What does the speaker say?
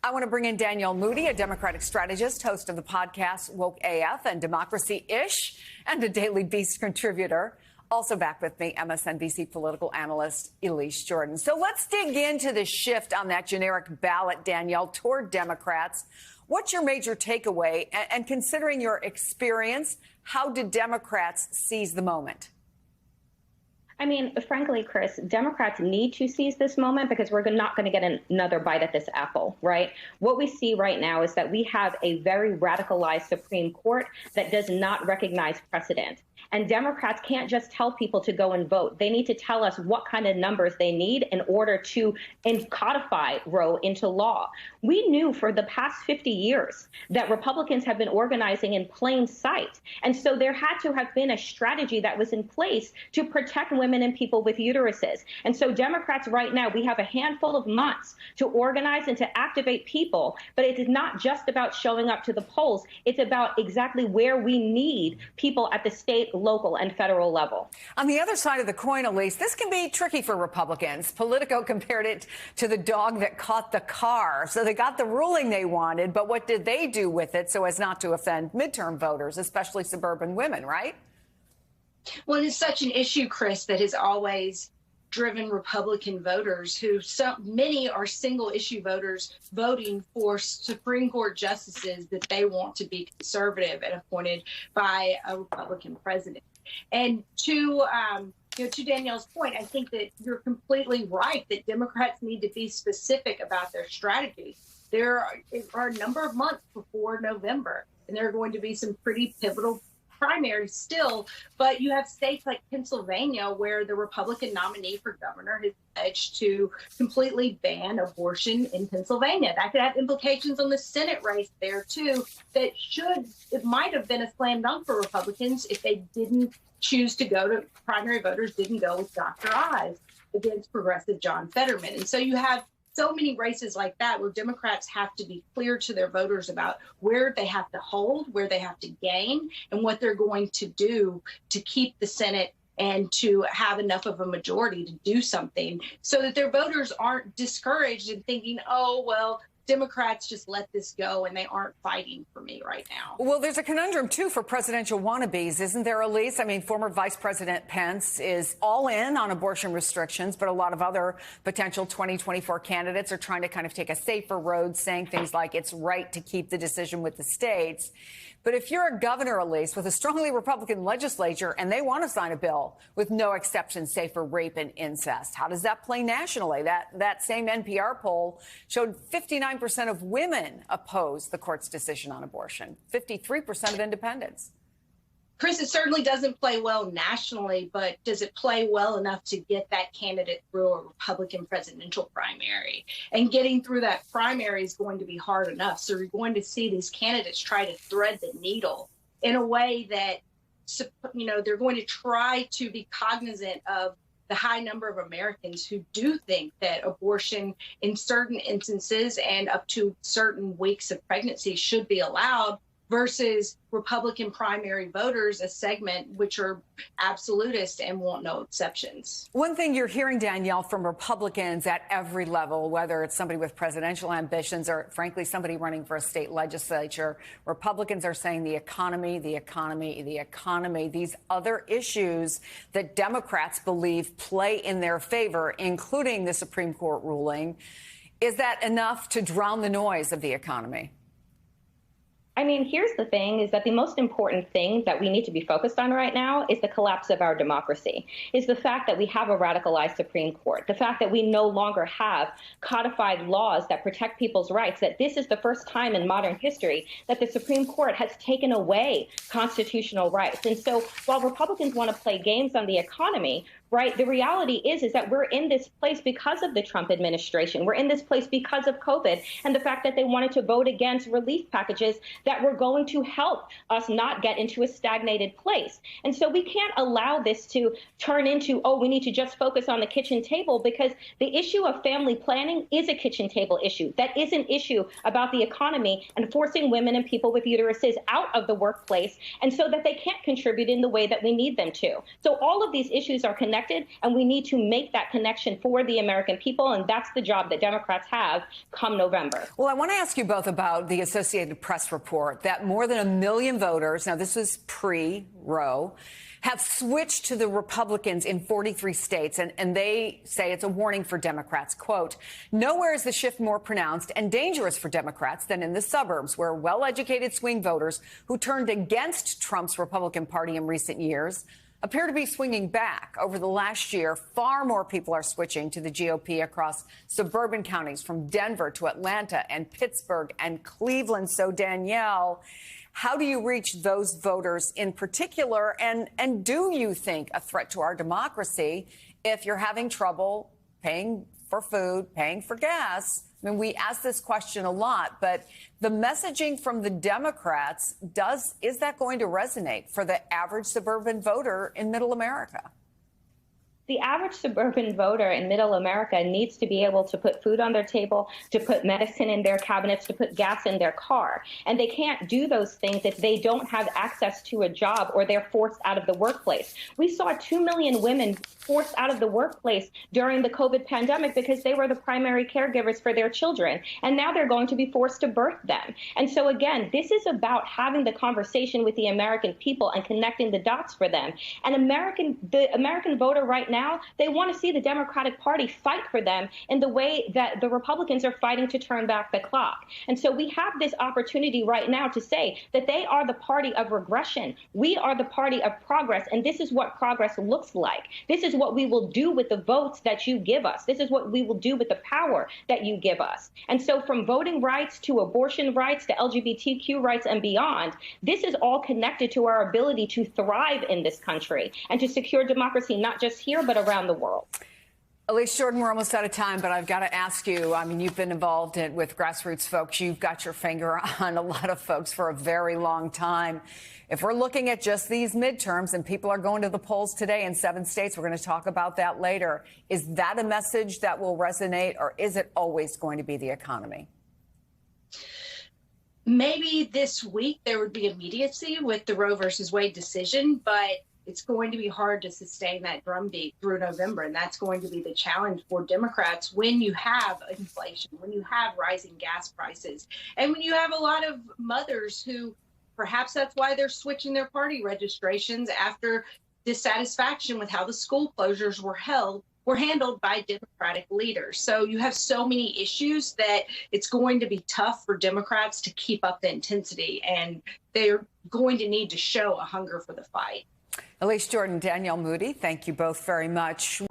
I want to bring in Danielle Moody, a Democratic strategist, host of the podcast Woke AF and Democracy-ish, and a Daily Beast contributor. Also back with me, MSNBC political analyst Elise Jordan. So let's dig into the shift on that generic ballot, Danielle, toward Democrats. What's your major takeaway? And considering your experience, how did Democrats seize the moment? I mean, frankly, Chris, Democrats need to seize this moment because we're not going to get another bite at this apple, right? What we see right now is that we have a very radicalized Supreme Court that does not recognize precedent. And Democrats can't just tell people to go and vote. They need to tell us what kind of numbers they need in order to codify Roe into law. We knew for the past 50 years that Republicans have been organizing in plain sight. And so there had to have been a strategy that was in place to protect women and people with uteruses. And so Democrats right now, we have a handful of months to organize and to activate people. But it is not just about showing up to the polls. It's about exactly where we need people at the state, local and federal level. On the other side of the coin, Elise, this can be tricky for Republicans. Politico compared it to the dog that caught the car. So they got the ruling they wanted, but what did they do with it so as not to offend midterm voters, especially suburban women, right? Well, it's such an issue, Chris, that has always driven Republican voters who many are single issue voters voting for Supreme Court justices that they want to be conservative and appointed by a Republican president. And to Danielle's point, I think that you're completely right that Democrats need to be specific about their strategy. There are a number of months before November, and there are going to be some pretty pivotal primaries still, but you have states like Pennsylvania where the Republican nominee for governor has pledged to completely ban abortion in Pennsylvania. That could have implications on the Senate race there too. It might have been a slam dunk for Republicans if they didn't choose to go to primary voters, didn't go with Dr. Oz against progressive John Fetterman. And so you have so many races like that where Democrats have to be clear to their voters about where they have to hold, where they have to gain, and what they're going to do to keep the Senate and to have enough of a majority to do something so that their voters aren't discouraged and thinking, oh, well, Democrats just let this go and they aren't fighting for me right now. Well, there's a conundrum, too, for presidential wannabes, isn't there, Elise? I mean, former Vice President Pence is all in on abortion restrictions, but a lot of other potential 2024 candidates are trying to kind of take a safer road, saying things like it's right to keep the decision with the states. But if you're a governor, Elise, with a strongly Republican legislature and they want to sign a bill with no exceptions, say for rape and incest, how does that play nationally? That same NPR poll showed 59% of women oppose the court's decision on abortion, 53% of independents. Chris, it certainly doesn't play well nationally, but does it play well enough to get that candidate through a Republican presidential primary? And getting through that primary is going to be hard enough. So you're going to see these candidates try to thread the needle in a way that, they're going to try to be cognizant of the high number of Americans who do think that abortion in certain instances and up to certain weeks of pregnancy should be allowed, versus Republican primary voters, a segment which are absolutist and want no exceptions. One thing you're hearing, Danielle, from Republicans at every level, whether it's somebody with presidential ambitions or, frankly, somebody running for a state legislature, Republicans are saying the economy, these other issues that Democrats believe play in their favor, including the Supreme Court ruling. Is that enough to drown the noise of the economy? I mean, here's the thing, is that the most important thing that we need to be focused on right now is the collapse of our democracy, is the fact that we have a radicalized Supreme Court, the fact that we no longer have codified laws that protect people's rights, that this is the first time in modern history that the Supreme Court has taken away constitutional rights. And so while Republicans want to play games on the economy, right, the reality is that we're in this place because of the Trump administration. We're in this place because of COVID and the fact that they wanted to vote against relief packages that were going to help us not get into a stagnated place. And so we can't allow this to turn into, oh, we need to just focus on the kitchen table, because the issue of family planning is a kitchen table issue. That is an issue about the economy and forcing women and people with uteruses out of the workplace, and so that they can't contribute in the way that we need them to. So all of these issues are connected. connected, and we need to make that connection for the American people. And that's the job that Democrats have come November. Well, I want to ask you both about the Associated Press report that more than 1 million voters, now this was pre-Roe, have switched to the Republicans in 43 states, and they say it's a warning for Democrats. Quote, nowhere is the shift more pronounced and dangerous for Democrats than in the suburbs, where well-educated swing voters who turned against Trump's Republican Party in recent years appear to be swinging back. Over the last year, far more people are switching to the GOP across suburban counties, from Denver to Atlanta and Pittsburgh and Cleveland. So, Danielle, how do you reach those voters in particular? And do you think a threat to our democracy if you're having trouble paying for food, paying for gas? I mean, we ask this question a lot, but the messaging from the Democrats, is that going to resonate for the average suburban voter in Middle America? The average suburban voter in Middle America needs to be able to put food on their table, to put medicine in their cabinets, to put gas in their car. And they can't do those things if they don't have access to a job or they're forced out of the workplace. We saw 2 million women forced out of the workplace during the COVID pandemic because they were the primary caregivers for their children. And now they're going to be forced to birth them. And so, again, this is about having the conversation with the American people and connecting the dots for them. And the American voter right now, they want to see the Democratic Party fight for them in the way that the Republicans are fighting to turn back the clock. And so we have this opportunity right now to say that they are the party of regression. We are the party of progress. And this is what progress looks like. This is what we will do with the votes that you give us. This is what we will do with the power that you give us. And so from voting rights to abortion rights to LGBTQ rights and beyond, this is all connected to our ability to thrive in this country and to secure democracy, not just here, but around the world. Elise Jordan, we're almost out of time, but I've got to ask you, I mean, you've been involved with grassroots folks. You've got your finger on a lot of folks for a very long time. If we're looking at just these midterms and people are going to the polls today in 7 states, we're going to talk about that later. Is that a message that will resonate, or is it always going to be the economy? Maybe this week there would be immediacy with the Roe versus Wade decision, but it's going to be hard to sustain that drumbeat through November. And that's going to be the challenge for Democrats when you have inflation, when you have rising gas prices, and when you have a lot of mothers who perhaps that's why they're switching their party registrations after dissatisfaction with how the school closures were handled by Democratic leaders. So you have so many issues that it's going to be tough for Democrats to keep up the intensity, and they're going to need to show a hunger for the fight. Elise Jordan, Danielle Moody, thank you both very much.